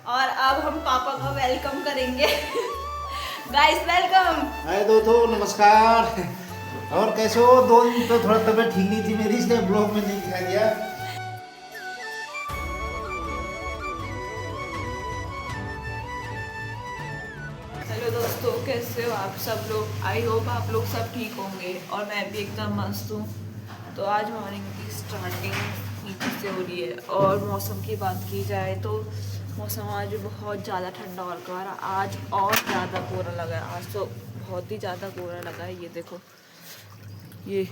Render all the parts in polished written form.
और अब हम पापा का वेलकम करेंगे। Guys welcome. हाय दोस्तों, नमस्कार। और कैसे हो? 2 दिन तो थोड़ा तबीयत ठीक नहीं थी मेरी, इसलिए ब्लॉग में नहीं दिखाई दिया। हेलो दोस्तों, कैसे हो आप सब लोग? आई होप आप लोग सब ठीक होंगे और मैं भी एकदम मस्त हूँ। तो आज मॉर्निंग की स्टार्टिंग नीचे से हो रही है और मौसम की बात की जाए तो मौसम आज बहुत ज़्यादा ठंडा और रहा है। आज और ज़्यादा कोहरा लगा है, आज तो बहुत ही ज़्यादा कोहरा लगा है। ये देखो, ये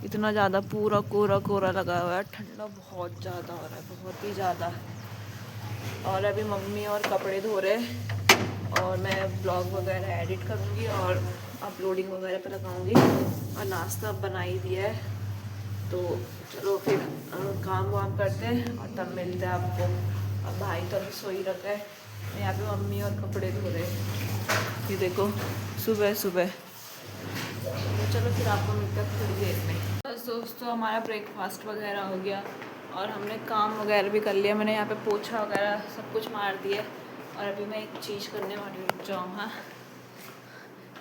इतना ज़्यादा पूरा कोहरा कोहरा लगा हुआ है। ठंडा बहुत ज़्यादा हो रहा है, बहुत ही ज़्यादा। और अभी मम्मी और कपड़े धो रहे हैं और मैं ब्लॉग वगैरह एडिट करूँगी और अपलोडिंग वगैरह पे लगाऊँगी। और नाश्ता बना ही दिया है, तो चलो फिर काम वाम करते हैं और तब मिलते हैं आपको। अब भाई तो अभी सो ही रखा है, यहाँ पे मम्मी और कपड़े धो रहे हैं। ये देखो, सुबह सुबह। तो चलो फिर आपको मिलता है थोड़ी देर में। बस दोस्तों, हमारा ब्रेकफास्ट वगैरह हो गया और हमने काम वगैरह भी कर लिया। मैंने यहाँ पे पोछा वगैरह सब कुछ मार दिया और अभी मैं एक चीज़ करने वाली हूँ। जाऊँ, हाँ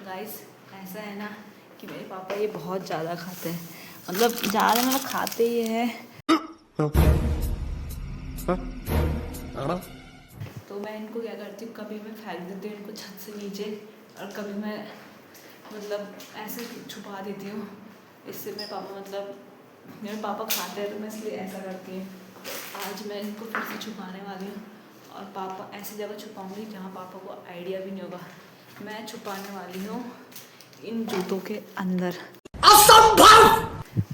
गाइस, ऐसा है ना कि मेरे पापा ये बहुत ज़्यादा खाते हैं, मतलब ज़्यादा मतलब खाते ही है। तो मैं इनको क्या करती हूँ, कभी मैं फेंक देती हूँ इनको छत से नीचे और कभी मैं मतलब ऐसे छुपा देती हूँ। इससे मेरे पापा खाते हैं तो मैं इसलिए ऐसा करती हूँ। आज मैं इनको फिर से छुपाने वाली हूँ और पापा ऐसी जगह छुपाऊँगी जहाँ पापा को आइडिया भी नहीं होगा। मैं छुपाने वाली हूँ इन जूतों के अंदर, असंभव,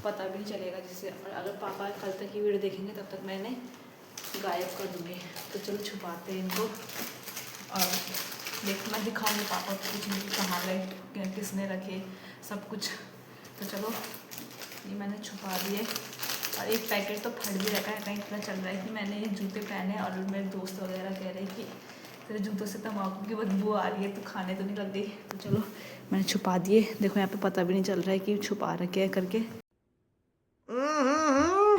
पता भी नहीं चलेगा जिससे। और अगर पापा कल तक की वीडियो देखेंगे तब तक मैंने गायब कर दूँगी। तो चलो छुपाते हैं इनको और मैं दिखाऊंगी पापा को कुछ नहीं, कहाँ गए, किसने रखे, सब कुछ। तो चलो, ये मैंने छुपा दिए और एक पैकेट तो फट भी रखा है। कहीं इतना चल रहा है कि मैंने ये जूते पहने और मेरे दोस्त वगैरह कह रहे हैं कि तेरे जूतों से तम्बाकू की बदबू आ रही है, तो खाने तो नहीं लग गई। तो चलो मैंने छुपा दिए। देखो यहाँ पे पता भी नहीं चल रहा है कि छुपा रखे है करके।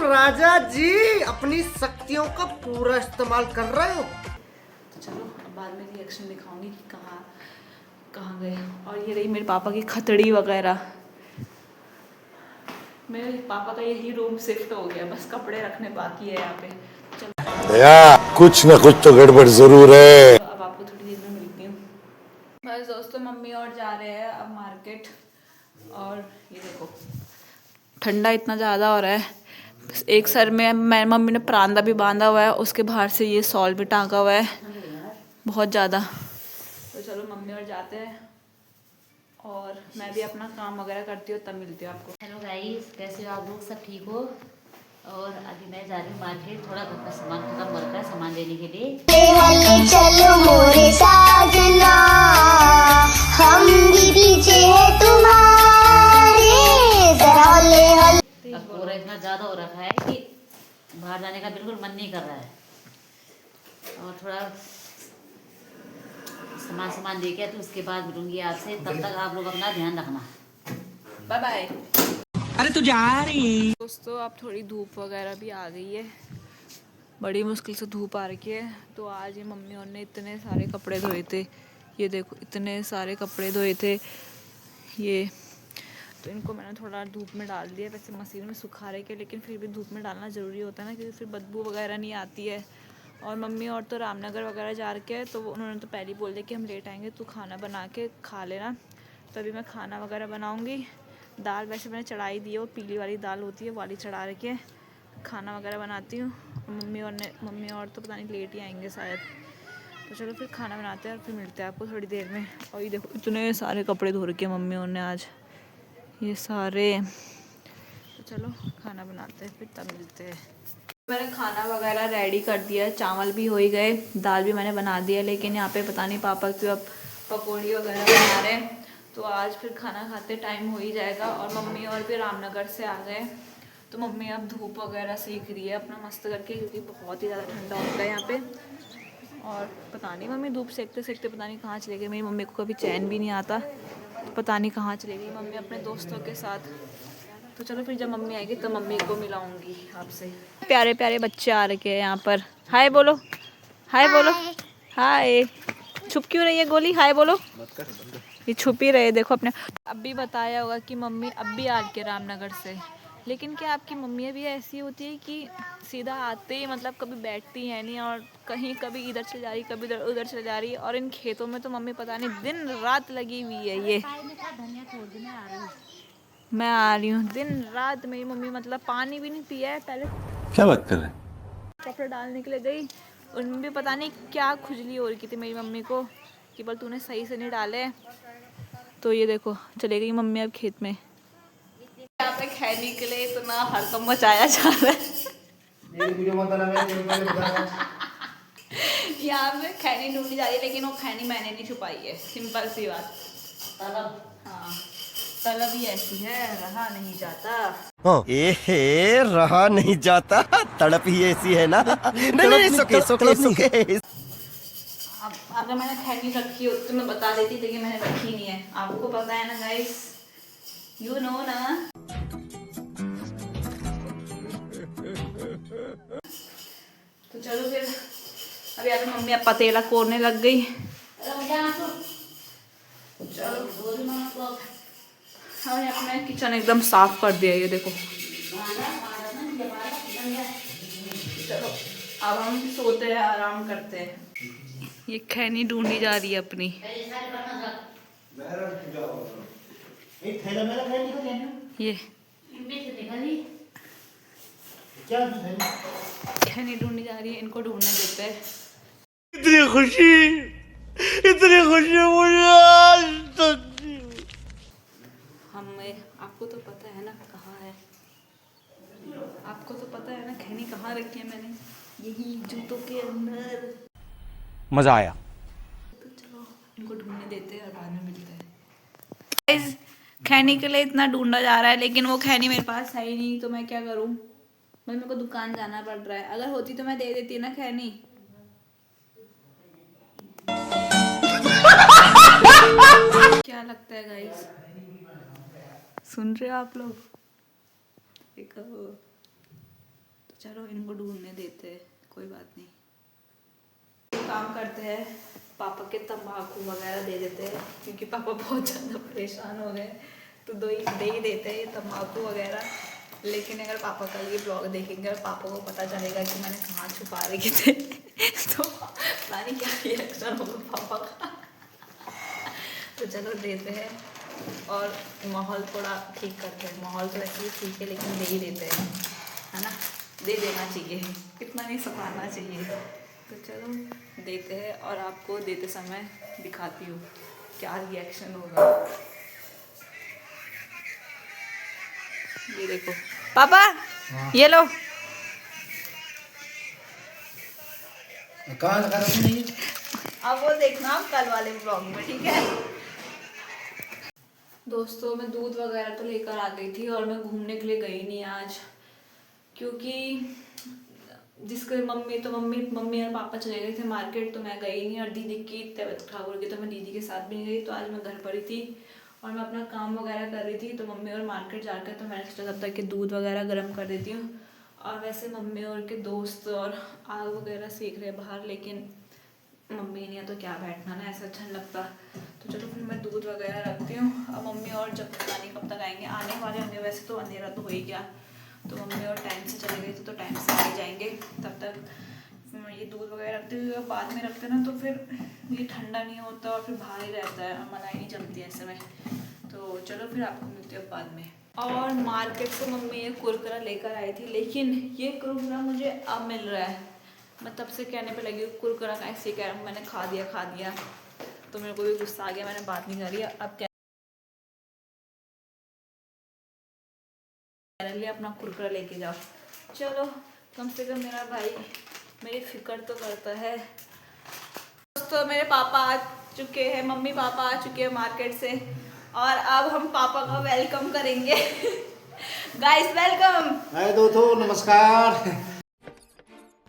राजा जी अपनी शक्तियों का पूरा इस्तेमाल कर रहे हो। तो चलो अब बाद में रिएक्शन दिखाऊंगी कि कहाँ कहाँ गए। और ये रही मेरे पापा की खतड़ी वगैरह। मेरे पापा का यही रूम शिफ्ट हो गया, बस कपड़े रखने बाकी है यहाँ पे। चलो दया, कुछ न कुछ तो गड़बड़ जरूर है। अब आपको थोड़ी देर में मिलती हूँ। बस दोस्तों, मम्मी और जा रहे हैं अब मार्केट। और ये देखो, ठंडा इतना ज़्यादा हो रहा है। एक सर में मम्मी ने परांदा भी बांधा हुआ है, उसके बाहर से ये सॉल भी टांगा हुआ है बहुत ज़्यादा। तो चलो मम्मी और जाते हैं और मैं भी अपना काम वगैरह करती हूँ, तब मिलती हूँ आपको। हेलो गाइस, कैसे हो आप लोग? सब ठीक हो? और अभी मैं जा रही हूँ मार्केट, थोड़ा घर का सामान खत्म हो रखा है, सामान लेने के लिए। चलो मोरे साजना, हम भी पीछे है तुम्हारे, जरा हौले हौले। अब कोहरा इतना ज़्यादा हो रखा है कि बाहर जाने का बिल्कुल मन नहीं कर रहा है। और थोड़ा सामान लेके तो उसके बाद मिलूंगी आपसे। तब तक आप लोग अपना ध्यान रखना। Bye bye. अरे तू जा रही। दोस्तों, अब थोड़ी धूप वगैरह भी आ गई है, बड़ी मुश्किल से धूप आ रही है। तो आज ये मम्मी और ने इतने सारे कपड़े धोए थे, ये देखो इतने सारे कपड़े धोए थे ये। तो इनको मैंने थोड़ा धूप में डाल दिया। वैसे मशीन में सुखा रहे के, लेकिन फिर भी धूप में डालना ज़रूरी होता है ना, क्योंकि फिर बदबू वगैरह नहीं आती है। और मम्मी और तो रामनगर वगैरह जा रखे हैं, तो उन्होंने तो पहले ही बोल दिया कि हम लेट आएंगे, तो खाना बना के खा लेना। तभी मैं खाना वगैरह बनाऊँगी। दाल वैसे मैंने चढ़ाई दी है, वो पीली वाली दाल होती है वाली चढ़ा रखी है। खाना वगैरह बनाती हूँ। मम्मी और तो पता नहीं लेट ही आएंगे शायद। तो चलो फिर खाना बनाते हैं और फिर मिलते हैं आपको थोड़ी देर में। और ये देखो, इतने सारे कपड़े धो रखे हैं मम्मी और ने आज, ये सारे। तो चलो खाना बनाते हैं, फिर तब मिलते हैं। मैंने खाना वगैरह रेडी कर दिया, चावल भी हो ही गए, दाल भी मैंने बना दिया। लेकिन यहाँ पे पता नहीं पापा क्यों अब पकौड़ी वगैरह बना रहे हैं, तो आज फिर खाना खाते टाइम हो ही जाएगा। और मम्मी और भी रामनगर से आ गए, तो मम्मी अब धूप वगैरह सेक रही है अपना मस्त करके, क्योंकि बहुत ही ज़्यादा ठंडा होता है यहाँ पे। और पता नहीं मम्मी धूप सेकते सेकते पता नहीं कहाँ चले गई। मेरी मम्मी को कभी चैन भी नहीं आता, तो पता नहीं कहाँ चली गई मम्मी अपने दोस्तों के साथ। तो चलो फिर जब मम्मी आएगी तो मम्मी को मिलाऊंगी आपसे। प्यारे प्यारे बच्चे आ रखे हैं यहाँ पर। हाय बोलो, हाय बोलो। हाय। छुप क्यों रही है गोली? हाय बोलो। ये छुप ही रहे, देखो अपने। अब भी बताया होगा कि मम्मी अब भी आ के रामनगर से, लेकिन क्या आपकी मम्मी भी ऐसी होती है कि सीधा आते ही मतलब कभी बैठती है नहीं, और कहीं कभी इधर चल जा रही, कभी उधर चल जा रही। और इन खेतों में तो मम्मी पता नहीं दिन रात लगी हुई है। ये मैं आ रही हूँ, दिन रात मेरी मम्मी मतलब पानी भी नहीं पिया है। पहले क्या बात कर रहे हैं? कपड़े डालने के लिए गई, उनमें भी पता नहीं क्या खुजली हो रही थी मेरी मम्मी को कि बोल तूने सही से नहीं डाले। तो ये देखो चले गई मम्मी अब खेत में। यहाँ पे खैनी के लिए इतना हड़कंप मचाया जा रहा है। यहाँ पे खैनी ढूंढी जा रही है, लेकिन वो खैनी मैंने नहीं छुपाई है। सिंपल सी बात। तलब, हाँ तलब ही ऐसी है, रहा नहीं जाता। ए रहा नहीं जाता, तड़प ही ऐसी है ना। नहीं सुके अब अगर मैंने खैनी रखी होती तो मैं बता देती, लेकिन मैंने रखी नहीं है। आपको पता है ना गाइस, यू नो ना। तो चलो फिर, अभी यहाँ पे मम्मी अब पतेला कोरने लग गई। चलो हमने अपना किचन एकदम साफ कर दिया, ये देखो। चलो अब हम सोते हैं, आराम करते हैं। ये खैनी ढूंढी जा रही है अपनी। ये खैनी ढूंढी जा रही है, इनको ढूंढने देते हैं। इतनी खुशी मुझे आज तक। हमें आपको तो पता है ना कहाँ है, आपको तो पता है ना खैनी कहाँ रखी है मैंने, यही जूतों के अंदर। मजा आया। तो चलो इनको ढूंढने देते हैं और बाद में मिलते हैं। गाइस खैनी के लिए इतना ढूंढा जा रहा है, लेकिन वो खैनी मेरे पास है ही नहीं, तो मैं क्या करूँ भाई, मेरे को दुकान जाना पड़ रहा है। अगर होती तो मैं दे देती ना खैनी। क्या लगता है गाइस, सुन रहे हो आप लोग? तो चलो इनको ढूंढने देते हैं, कोई बात नहीं। एक काम करते हैं, पापा के तंबाकू वगैरह दे देते हैं, क्योंकि पापा बहुत ज़्यादा परेशान हो गए, तो दे ही देते हैं तंबाकू वगैरह। लेकिन अगर पापा का ये ब्लॉग देखेंगे और पापा को पता चलेगा कि मैंने कहाँ छुपा रखे थे तो पता नहीं क्या रिएक्शन होगा पापा का। तो चलो देते हैं और माहौल थोड़ा ठीक करते हैं। माहौल तो वैसे ही ठीक है, लेकिन दे ही देते हैं, है ना। दे देना चाहिए, इतना नहीं सताना चाहिए। तो चलो देते हैं, और आपको देते समय दिखाती हूँ क्या रिएक्शन होगा। ये देखो पापा, ये लो। कहाँ लगा रखी नहीं? अब वो देखना आप कल वाले ब्लॉग में, ठीक है। दोस्तों मैं दूध वगैरह तो लेकर आ गई थी, और मैं घूमने के लिए गई नहीं आज, क्योंकि जिसके मम्मी और पापा चले गए थे मार्केट, तो मैं गई नहीं। और दीदी की तबीयत खराब हो गई, तो मैं दीदी के साथ भी नहीं गई। तो आज मैं घर पर ही थी और मैं अपना काम वगैरह कर रही थी। तो मम्मी और मार्केट जाकर, तो मैंने सोचा तब तक कि दूध वगैरह गर्म कर देती हूँ। और वैसे मम्मी और के दोस्त और आग वगैरह सेक रहे बाहर, लेकिन मम्मी नहीं है तो क्या बैठना ना, ऐसा अच्छा नहीं लगता। तो चलो फिर मैं दूध वगैरह रखती हूँ। अब मम्मी और जब पता नहीं कब तक आएंगे, आने वाले होंगे वैसे तो, अंधेरा तो हो ही गया। तो मम्मी और टाइम से चले गए थे, तो टाइम से आ जाएंगे। तब तक ये दूध वगैरह रखते हुए बाद में रखते ना, तो फिर ये ठंडा नहीं होता और फिर बाहर ही रहता है, मलाई नहीं जमती है ऐसे में। तो चलो फिर आपको मिलती है बाद में। और मार्केट से मम्मी ये कुरकुरा लेकर आई थी, लेकिन ये कुरकुरा मुझे अब मिल रहा है। मैं तब से कहने पे लगी कुरकुरा का ऐसे कह रहा हूँ, मैंने खा दिया। तो मेरे को भी गुस्सा आ गया, मैंने बात नहीं करी। अब कह लिए अपना कुरकुरा लेके जाओ। चलो कम से कम मेरा भाई मेरी फिक्र तो करता है। दोस्तों मेरे पापा आ चुके हैं, मम्मी पापा आ चुके हैं मार्केट से, और अब हम पापा का वेलकम करेंगे। Guys welcome. हाय दोस्तों, नमस्कार।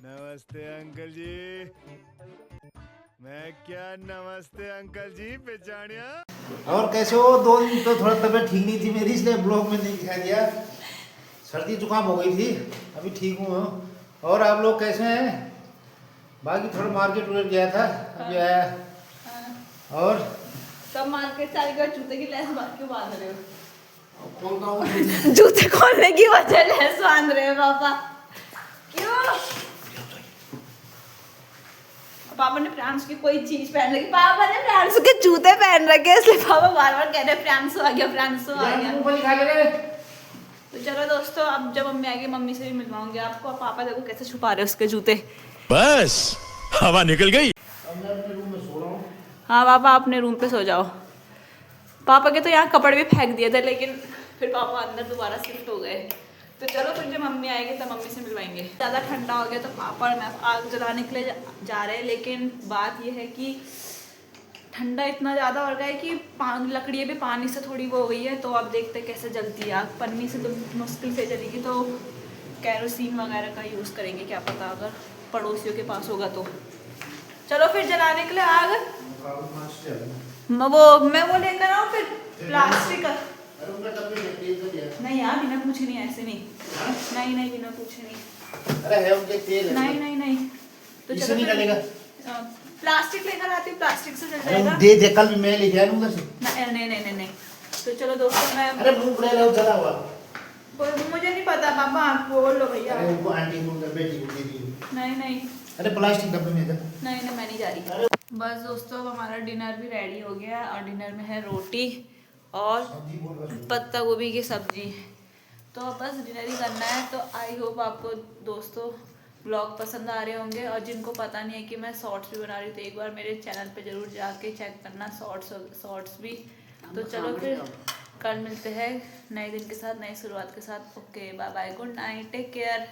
नमस्ते अंकल जी। मैं क्या नमस्ते अंकल जी, पहचानिया? और कैसे हो? 2 दिन तो थोड़ा तबीयत ठीक नहीं थी मेरी, इसलिए ब्लॉग में नहीं दिखा दिया। सर्दी जुकाम हो गई थी, अभी ठीक हूँ। और आप लोग कैसे हैं? बाकी थोड़ा मार्केट उधर गया था, अभी आया। और सब मार्केट से आएगा, जूते की लेस क्यों बांध रहे हो? कौन का जूते खोलने की वजह लेस बांध रहे हो पापा, क्यों? पापा ने प्रांशु की कोई चीज पहन रखी, पापा ने प्रांशु के जूते पहन रखे, इसलिए पापा बार बार कह रहे प्रांशु आ गया, प्रांशु आ गया। तो चलो दोस्तों, अब जब मम्मी आएगी मम्मी से भी मिलवाऊंगी आपको। पापा देखो कैसे छुपा रहे उसके जूते। बस हवा निकल गई। हाँ पापा अपने रूम पे सो जाओ। पापा के तो यहाँ कपड़े भी फेंक दिए थे, लेकिन फिर पापा अंदर दोबारा शिफ्ट हो गए। तो चलो फिर जब मम्मी आएगी तब मम्मी से मिलवाएंगे। ज़्यादा ठंडा हो गया तो पापा और मैं आग जलाने के लिए जा रहे हैं, लेकिन बात यह है कि ठंडा इतना ज़्यादा हो रहा है कि लकड़ियाँ भी पानी से थोड़ी वो हो गई है। तो अब देखते कैसे जलती है आग। पन्नी से तो मुश्किल से जलेगी, तो कैरोसिन वगैरह का यूज़ करेंगे, क्या पता अगर पड़ोसियों के पास होगा तो। चलो फिर जलाने के लिए आग। मैं वो लेकर आऊँ फिर प्लास्टिक का। नहीं यार बिना पूछे नहीं, ऐसे नहीं। नहीं बिना पूछे नहीं। अरे है उनके तेल है। नहीं तो इससे नहीं जलेगा। प्लास्टिक लेकर आती हूँ, प्लास्टिक से जल अरे जाएगा। दे कल भी मैं लेके आया उधर से। नहीं। तो चलो दोस्तों मैं अरे मुंह ले लो जला हुआ। मुझे नहीं पता पापा, आप बोल लो भैया। अरे उनको आंटी को उधर बेटी को दे दी। नहीं अरे प्लास्टिक डब्बे में दे। नहीं मैं नहीं जा रही। बस दोस्तों हमारा डिनर भी रेडी हो गया और डिनर में है रोटी और पत्ता गोभी की सब्जी। तो बस डिनर ही करना है। तो आई होप आपको दोस्तों ब्लॉग पसंद आ रहे होंगे, और जिनको पता नहीं है कि मैं शॉर्ट्स भी बना रही हूँ तो एक बार मेरे चैनल पे ज़रूर जाके चेक करना शॉर्ट्स भी। तो चलो फिर कल मिलते हैं नए दिन के साथ, नई शुरुआत के साथ। Okay bye bye, good night, take care.